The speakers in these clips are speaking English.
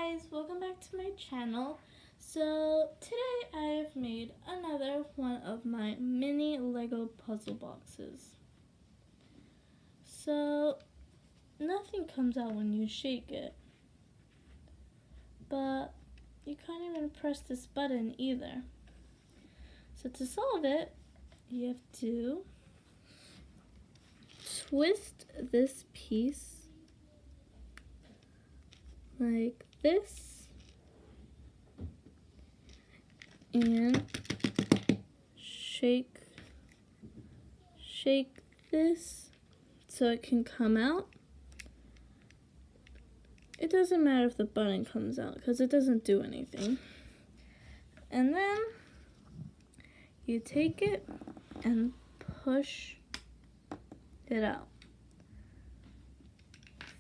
guys, welcome back to my channel. So today I have made another one of my mini Lego puzzle boxes. So nothing comes out when you shake it, but you can't even press this button either. So to solve it, you have to twist this piece like this and shake this so it can come out. It doesn't matter if the button comes out because it doesn't do anything. And then you take it and push it out.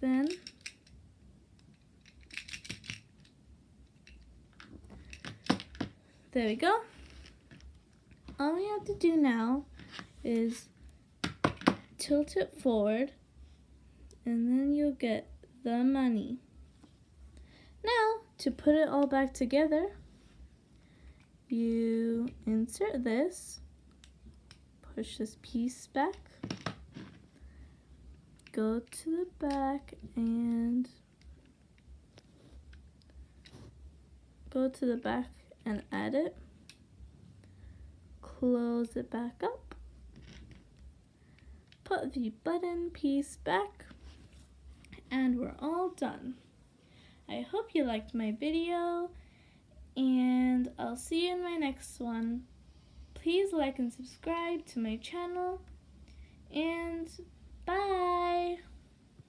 Then there we go. All we have to do now is tilt it forward and then you'll get the money. Now, to put it all back together, you insert this, push this piece back, go to the back and add it, close it back up, put the button piece back, and we're all done. I hope you liked my video, and I'll see you in my next one. Please like and subscribe to my channel, and bye!